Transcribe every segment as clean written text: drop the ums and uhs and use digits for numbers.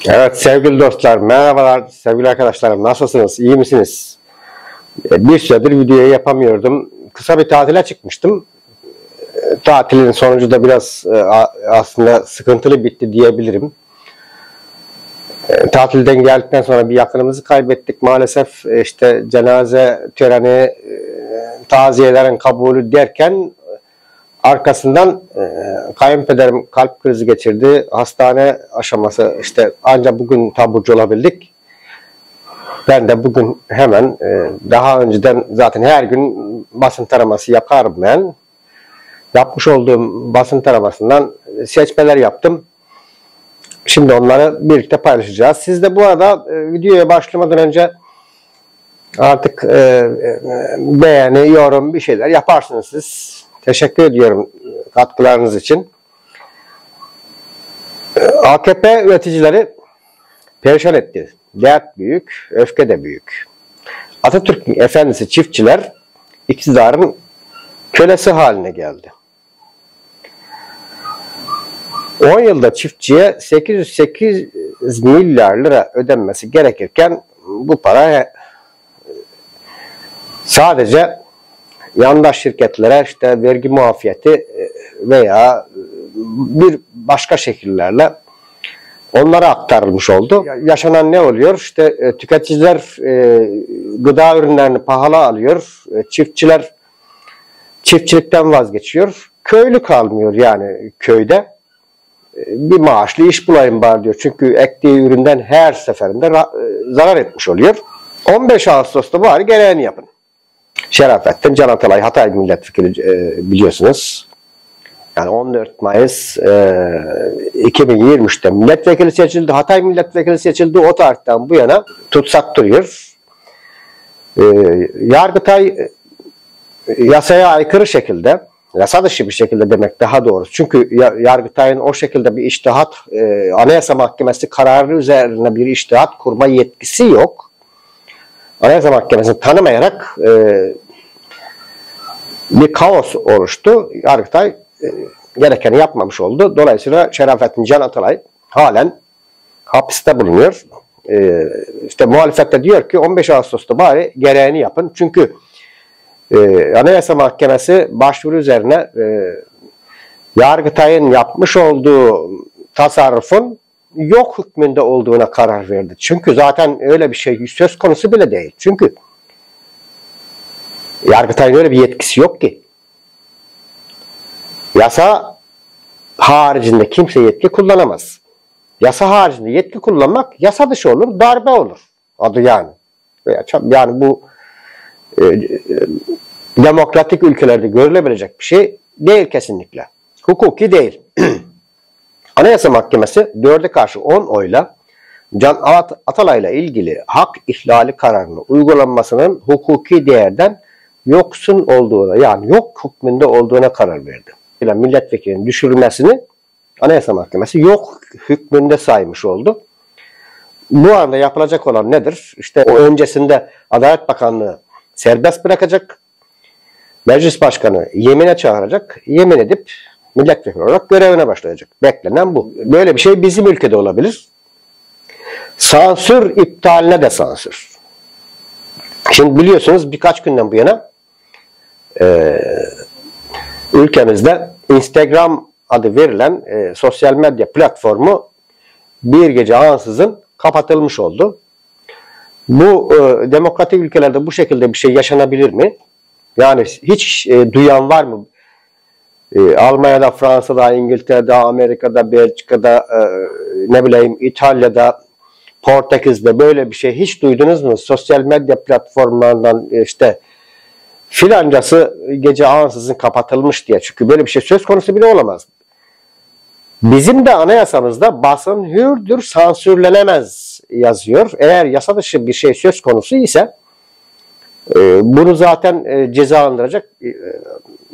Evet sevgili dostlar, merhabalar sevgili arkadaşlarım, nasılsınız, iyi misiniz? Bir süredir videoyu yapamıyordum. Kısa bir tatile çıkmıştım. Tatilin sonucu da biraz aslında sıkıntılı bitti diyebilirim. Tatilden geldikten sonra bir yakınımızı kaybettik maalesef. İşte cenaze töreni, taziyelerin kabulü derken arkasından kayınpederim kalp krizi geçirdi. Hastane aşaması, işte ancak bugün taburcu olabildik. Ben de bugün hemen daha önceden zaten her gün basın taraması yaparım ben. Yapmış olduğum basın taramasından seçmeler yaptım. Şimdi onları birlikte paylaşacağız. Siz de bu arada videoya başlamadan önce artık beğeni, yorum bir şeyler yaparsınız siz. Teşekkür ediyorum katkılarınız için. AKP üreticileri perişan etti. Dert büyük, öfke de büyük. Atatürk'ün efendisi çiftçiler iktidarın kölesi haline geldi. 10 yılda çiftçiye 808 milyar lira ödenmesi gerekirken bu para sadece yandaş şirketlere işte vergi muafiyeti veya bir başka şekillerle onlara aktarılmış oldu. Yaşanan ne oluyor? İşte tüketiciler gıda ürünlerini pahalı alıyor. Çiftçiler çiftçilikten vazgeçiyor. Köylü kalmıyor yani köyde. Bir maaşlı iş bulayım bari diyor. Çünkü ektiği üründen her seferinde zarar etmiş oluyor. 15 Ağustos'ta bari gereğini yapın. Şerafettin Can Atalay Hatay milletvekili biliyorsunuz. Yani 14 Mayıs 2023'te milletvekili seçildi. Hatay milletvekili seçildi. O tarihten bu yana tutsak duruyor. Yargıtay yasaya aykırı şekilde, yasa dışı bir şekilde demek daha doğru. Çünkü Yargıtay'ın o şekilde bir içtihat, Anayasa Mahkemesi kararı üzerine bir içtihat kurma yetkisi yok. Anayasa Mahkemesi'ni tanımayarak bir kaos oluştu. Yargıtay gerekeni yapmamış oldu. Dolayısıyla Şerafettin Can Atalay halen hapiste bulunuyor. İşte muhalefet de diyor ki 15 Ağustos'ta bari gereğini yapın. Çünkü Anayasa Mahkemesi başvuru üzerine Yargıtay'ın yapmış olduğu tasarrufun yok hükmünde olduğuna karar verdi. Çünkü zaten öyle bir şey söz konusu bile değil. Çünkü Yargıtay'ın öyle bir yetkisi yok ki. Yasa haricinde kimse yetki kullanamaz. Yasa haricinde yetki kullanmak yasa dışı olur, darbe olur. Adı yani. Yani bu demokratik ülkelerde görülebilecek bir şey değil kesinlikle. Hukuki değil. Anayasa Mahkemesi 4'e karşı 10 oyla Can Atalay'la ilgili hak ihlali kararının uygulanmasının hukuki değerden yoksun olduğuna, yani yok hükmünde olduğuna karar verdi. Milletvekilinin düşürülmesini Anayasa Mahkemesi yok hükmünde saymış oldu. Bu arada yapılacak olan nedir? İşte o öncesinde Adalet Bakanlığı serbest bırakacak. Meclis Başkanı yemine çağıracak. Yemin edip milletvekili olarak görevine başlayacak. Beklenen bu. Böyle bir şey bizim ülkede olabilir. Sansür iptaline de sansür. Şimdi biliyorsunuz birkaç günden bu yana ülkemizde Instagram adı verilen sosyal medya platformu bir gece ansızın kapatılmış oldu. Bu demokratik ülkelerde bu şekilde bir şey yaşanabilir mi? Yani hiç duyan var mı? Almanya'da, Fransa'da, İngiltere'de, Amerika'da, Belçika'da, ne bileyim İtalya'da, Portekiz'de böyle bir şey hiç duydunuz mu? Sosyal medya platformlarından işte filancası gece ansızın kapatılmış diye. Çünkü böyle bir şey söz konusu bile olamaz. Bizim de anayasamızda basın hürdür, sansürlenemez yazıyor. Eğer yasa dışı bir şey söz konusu ise bunu zaten cezalandıracak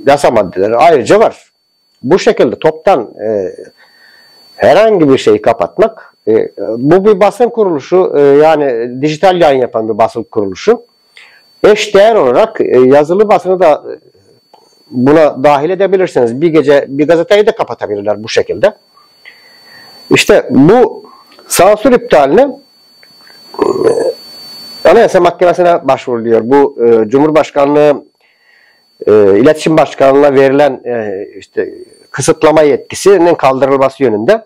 yasa maddeleri ayrıca var. Bu şekilde toptan herhangi bir şeyi kapatmak, bu bir basın kuruluşu, yani dijital yayın yapan bir basın kuruluşu. Eşdeğer olarak yazılı basını da buna dahil edebilirsiniz. Bir gece bir gazeteyi de kapatabilirler bu şekilde. İşte bu Sansür iptaline Anayasa Mahkemesi'ne başvuruluyor. Bu Cumhurbaşkanlığı İletişim Başkanlığı'na verilen işte kısıtlama yetkisinin kaldırılması yönünde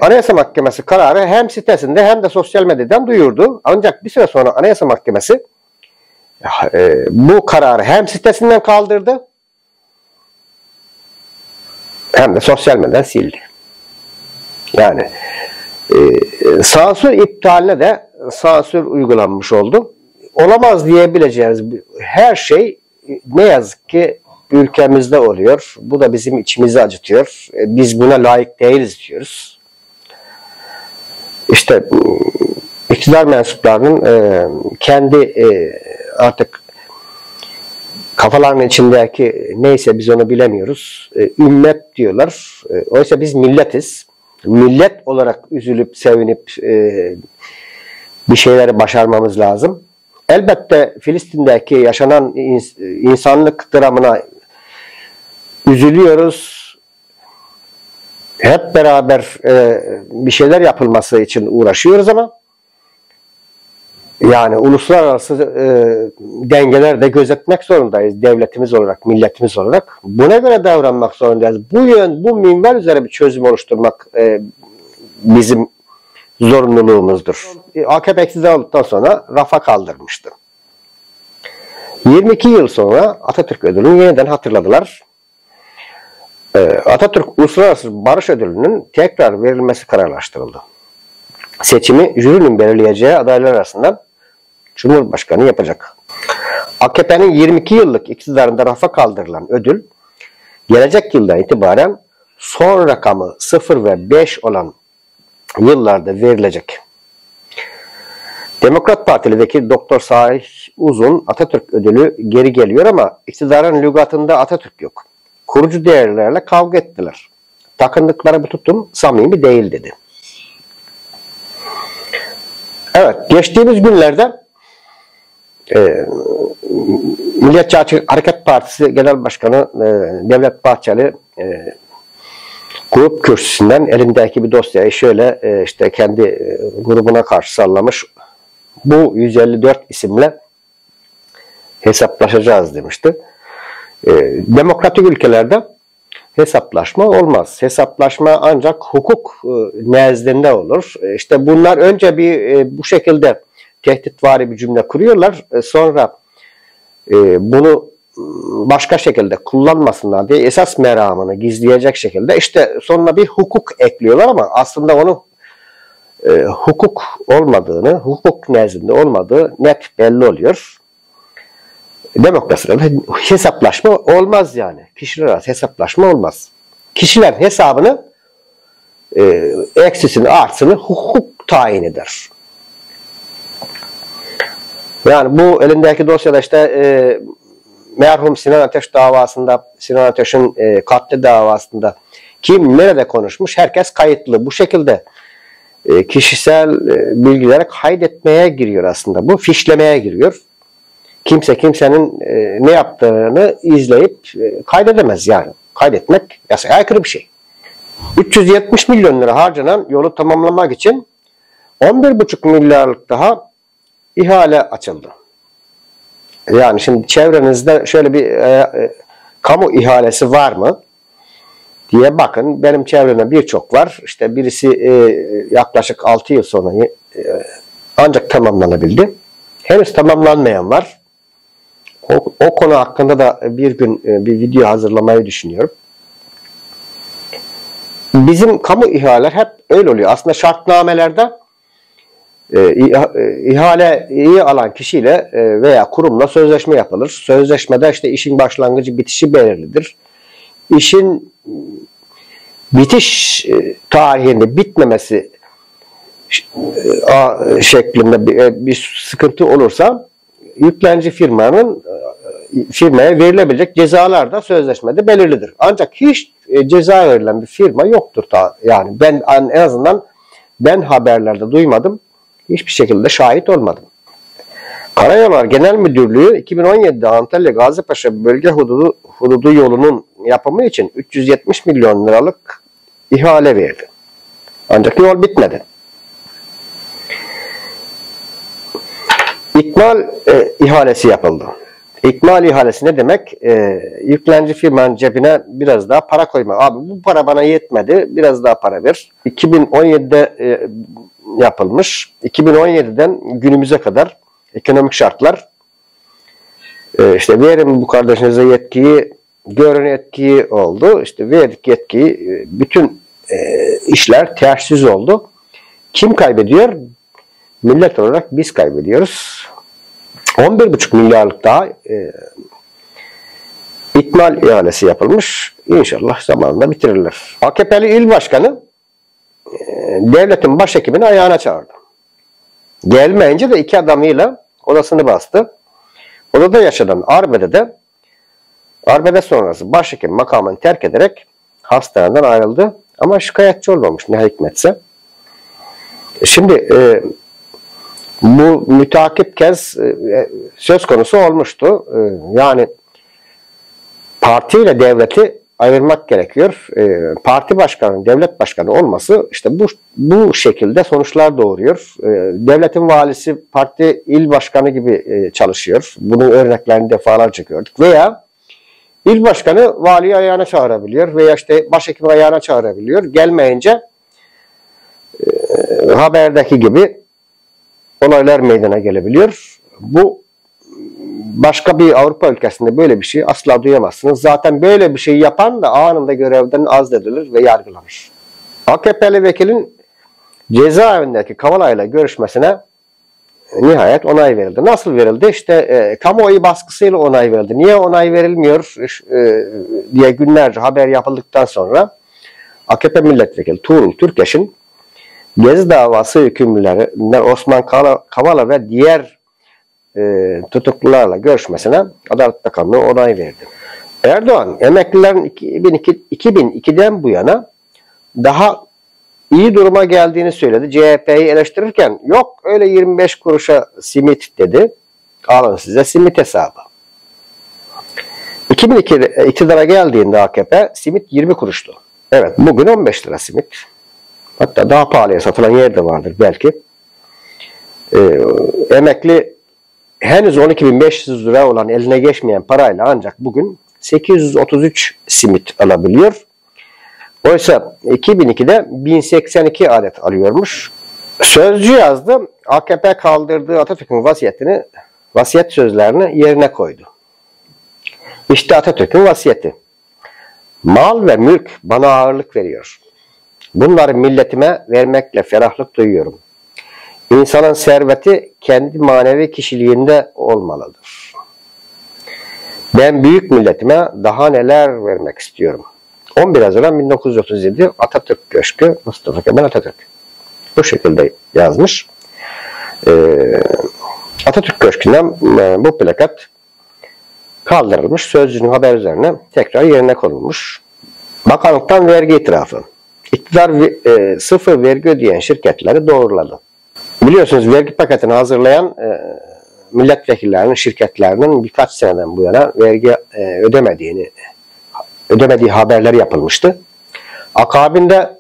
Anayasa Mahkemesi kararı hem sitesinde hem de sosyal medyadan duyurdu. Ancak bir süre sonra Anayasa Mahkemesi bu kararı hem sitesinden kaldırdı hem de sosyal medyadan sildi. Yani sansür iptaline de sansür uygulanmış oldu. Olamaz diyebileceğiniz her şey ne yazık ki ülkemizde oluyor. Bu da bizim içimizi acıtıyor. Biz buna layık değiliz diyoruz. İşte iktidar mensuplarının kendi artık kafalarının içindeki neyse biz onu bilemiyoruz. Ümmet diyorlar. Oysa biz milletiz. Millet olarak üzülüp sevinip bir şeyleri başarmamız lazım. Elbette Filistin'deki yaşanan insanlık dramına üzülüyoruz. Hep beraber bir şeyler yapılması için uğraşıyoruz ama yani uluslararası dengeler de gözetmek zorundayız devletimiz olarak, milletimiz olarak. Buna göre davranmak zorundayız. Bu minval üzere bir çözüm oluşturmak bizim zorunluluğumuzdur. AKP iktidar olduktan sonra rafa kaldırmıştı. 22 yıl sonra Atatürk Ödülü'nü yeniden hatırladılar. Atatürk Uluslararası Barış Ödülü'nün tekrar verilmesi kararlaştırıldı. Seçimi jürinin belirleyeceği adaylar arasından Cumhurbaşkanı yapacak. AKP'nin 22 yıllık iktidarında rafa kaldırılan ödül, gelecek yıldan itibaren son rakamı 0 ve 5 olan yıllarda verilecek. Demokrat Partili vekil Doktor Salih Uzun Atatürk ödülü geri geliyor ama iktidarın lügatında Atatürk yok. Kurucu değerlerle kavga ettiler. Takındıkları bu tutum samimi değil dedi. Evet, geçtiğimiz günlerde Milliyetçi Hareket Partisi Genel Başkanı Devlet Bahçeli grup kürsüsünden elindeki bir dosyayı şöyle işte kendi grubuna karşı sallamış. Bu 154 isimle hesaplaşacağız demişti. Demokratik ülkelerde hesaplaşma olmaz. Hesaplaşma ancak hukuk nezdinde olur. İşte bunlar önce bu şekilde tehditvari bir cümle kuruyorlar. Sonra bunu başka şekilde kullanmasınlar diye esas meramını gizleyecek şekilde işte sonuna bir hukuk ekliyorlar ama aslında onu hukuk olmadığını, hukuk nezdinde olmadığı net belli oluyor. Demokraside hesaplaşma olmaz yani. Kişiler arası hesaplaşma olmaz. Kişilerin hesabını eksisini, artısını hukuk tayin eder. Yani bu elindeki dosyada işte merhum Sinan Ateş davasında, Sinan Ateş'in katli davasında kim nerede konuşmuş herkes kayıtlı. Bu şekilde kişisel bilgileri kaydetmeye giriyor aslında. Bu fişlemeye giriyor. Kimse kimsenin ne yaptığını izleyip kaydedemez yani. Kaydetmek yasaya aykırı bir şey. 370 milyon lira harcanan yolu tamamlamak için 11,5 milyarlık daha ihale açıldı. Yani şimdi çevrenizde şöyle bir kamu ihalesi var mı diye bakın. Benim çevremde birçok var. İşte birisi yaklaşık 6 yıl sonra ancak tamamlanabildi. Henüz tamamlanmayan var. O konu hakkında da bir gün bir video hazırlamayı düşünüyorum. Bizim kamu ihaleler hep öyle oluyor. Aslında şartnamelerde ihaleyi alan kişiyle veya kurumla sözleşme yapılır. Sözleşmede işte işin başlangıcı bitişi belirlidir. İşin bitiş tarihinde bitmemesi şeklinde bir sıkıntı olursa yüklenici firmaya verilebilecek cezalar da sözleşmede belirlidir. Ancak hiç ceza verilen bir firma yoktur. Yani ben en azından haberlerde duymadım. Hiçbir şekilde şahit olmadım. Karayollar Genel Müdürlüğü 2017'de Antalya Gazipaşa bölge hududu yolunun yapımı için 370 milyon liralık ihale verdi. Ancak yol bitmedi. İkmal ihalesi yapıldı. İkmal ihalesi ne demek? Yüklenici firmanın cebine biraz daha para koyma. Abi bu para bana yetmedi, biraz daha para ver. 2017'de yapılmış. 2017'den günümüze kadar ekonomik şartlar işte verin bu kardeşinize yetkiyi, görün yetkiyi oldu. İşte verdik yetkiyi, bütün işler tersiz oldu. Kim kaybediyor? Millet olarak biz kaybediyoruz. 11,5 milyarlık daha ikmal ihalesi yapılmış. İnşallah zamanında bitirirler. AKP'li il başkanı devletin başhekimini ayağına çağırdı. Gelmeyince de 2 adamıyla odasını bastı. Odada yaşanan arbede sonrası başhekim makamını terk ederek hastaneden ayrıldı. Ama şikayetçi olmamış ne hikmetse. Şimdi bu mütakip kez söz konusu olmuştu. Yani parti ile devleti ayırmak gerekiyor. Parti başkanı, devlet başkanı olması işte bu şekilde sonuçlar doğuruyor. Devletin valisi parti il başkanı gibi çalışıyor. Bunun örneklerini defalarca gördük. Veya il başkanı valiyi ayağına çağırabiliyor veya işte başhekimi ayağına çağırabiliyor. Gelmeyince haberdeki gibi olaylar meydana gelebiliyor. Bu başka bir Avrupa ülkesinde böyle bir şey asla duyamazsınız. Zaten böyle bir şey yapan da anında görevden azledilir ve yargılanır. AKP'li vekilin cezaevindeki Kavala'yla görüşmesine nihayet onay verildi. Nasıl verildi? İşte kamuoyu baskısıyla onay verildi. Niye onay verilmiyor diye günlerce haber yapıldıktan sonra AKP milletvekili Tuğrul Türkeş'in Gezi davası hükümlülerinden Osman Kavala ve diğer tutuklularla görüşmesine Adalet Bakanlığı onay verdi. Erdoğan emeklilerin 2002'den bu yana daha iyi duruma geldiğini söyledi. CHP'yi eleştirirken yok öyle 25 kuruşa simit dedi. Alın size simit hesabı. 2002 iktidara geldiğinde AKP simit 20 kuruştu. Evet bugün 15 lira simit. Hatta daha pahalıya satılan yer de vardır belki. Emekli henüz 12.500 lira olan eline geçmeyen parayla ancak bugün 833 simit alabiliyor. Oysa 2002'de 1082 adet alıyormuş. Sözcü yazdı. AKP kaldırdığı Atatürk'ün vasiyet sözlerini yerine koydu. İşte Atatürk'ün vasiyeti. Mal ve mülk bana ağırlık veriyor. Bunları milletime vermekle ferahlık duyuyorum. İnsanın serveti kendi manevi kişiliğinde olmalıdır. Ben büyük milletime daha neler vermek istiyorum. 11 Haziran 1937 Atatürk Köşkü, Mustafa Kemal Atatürk. Bu şekilde yazmış. Atatürk Köşkü'nden bu plakat kaldırılmış. Sözcünün haber üzerine tekrar yerine konulmuş. Bakanlıktan vergi itirafı. İktidar sıfır vergi ödeyen şirketleri doğruladı. Biliyorsunuz vergi paketini hazırlayan milletvekillerinin şirketlerinin birkaç seneden bu yana vergi ödemediği haberleri yapılmıştı. Akabinde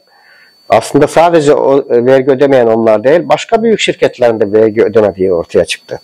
aslında sadece o vergi ödemeyen onlar değil, başka büyük şirketlerin de vergi ödemediği ortaya çıktı.